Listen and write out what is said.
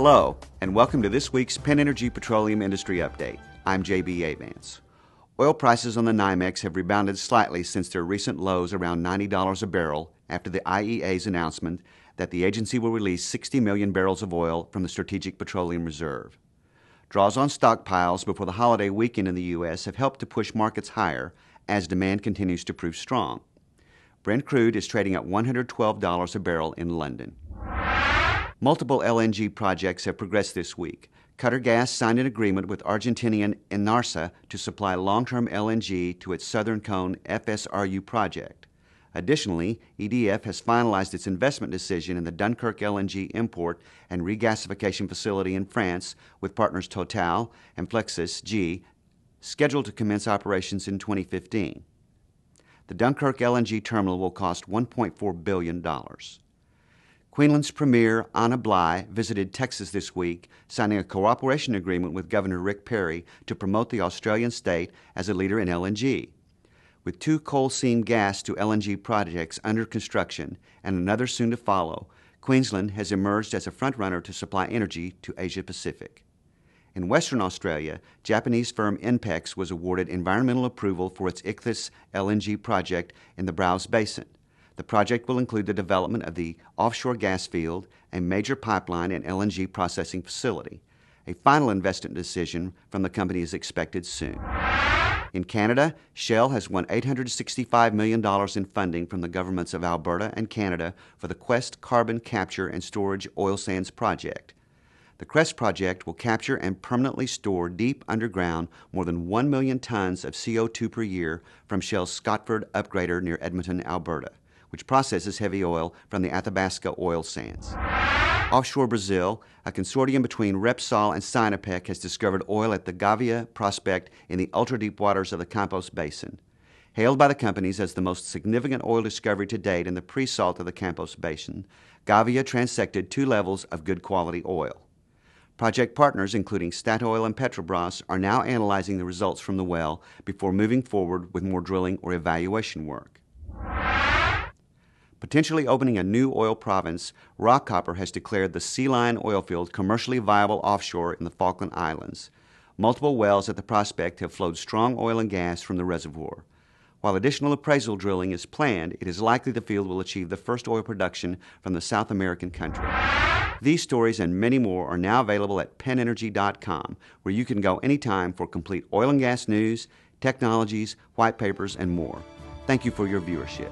Hello, and welcome to this week's PennEnergy Petroleum Industry Update. I'm J.B. Avance. Oil prices on the NYMEX have rebounded slightly since their recent lows around $90 a barrel after the IEA's announcement that the agency will release 60 million barrels of oil from the Strategic Petroleum Reserve. Draws on stockpiles before the holiday weekend in the U.S. have helped to push markets higher as demand continues to prove strong. Brent crude is trading at $112 a barrel in London. Multiple LNG projects have progressed this week. Qatargas signed an agreement with Argentinian Enarsa to supply long-term LNG to its Southern Cone FSRU project. Additionally, EDF has finalized its investment decision in the Dunkirk LNG import and regasification facility in France with partners Total and Flexsys G, scheduled to commence operations in 2015. The Dunkirk LNG terminal will cost $1.4 billion. Queensland's Premier, Anna Bligh, visited Texas this week, signing a cooperation agreement with Governor Rick Perry to promote the Australian state as a leader in LNG. With 2 coal seam gas to LNG projects under construction and another soon to follow, Queensland has emerged as a frontrunner to supply energy to Asia Pacific. In Western Australia, Japanese firm INPEX was awarded environmental approval for its Ichthys LNG project in the Browse Basin. The project will include the development of the offshore gas field, a major pipeline and LNG processing facility. A final investment decision from the company is expected soon. In Canada, Shell has won $865 million in funding from the governments of Alberta and Canada for the Quest Carbon Capture and Storage Oil Sands Project. The Quest project will capture and permanently store deep underground more than 1 million tons of CO2 per year from Shell's Scotford upgrader near Edmonton, Alberta, which processes heavy oil from the Athabasca oil sands. Offshore Brazil, a consortium between Repsol and Sinopec has discovered oil at the Gavia prospect in the ultra-deep waters of the Campos Basin. Hailed by the companies as the most significant oil discovery to date in the pre-salt of the Campos Basin, Gavia transected 2 levels of good quality oil. Project partners, including Statoil and Petrobras, are now analyzing the results from the well before moving forward with more drilling or evaluation work. Potentially opening a new oil province, Rockhopper has declared the Sea Lion oil field commercially viable offshore in the Falkland Islands. Multiple wells at the prospect have flowed strong oil and gas from the reservoir. While additional appraisal drilling is planned, it is likely the field will achieve the first oil production from the South American country. These stories and many more are now available at PennEnergy.com, where you can go anytime for complete oil and gas news, technologies, white papers, and more. Thank you for your viewership.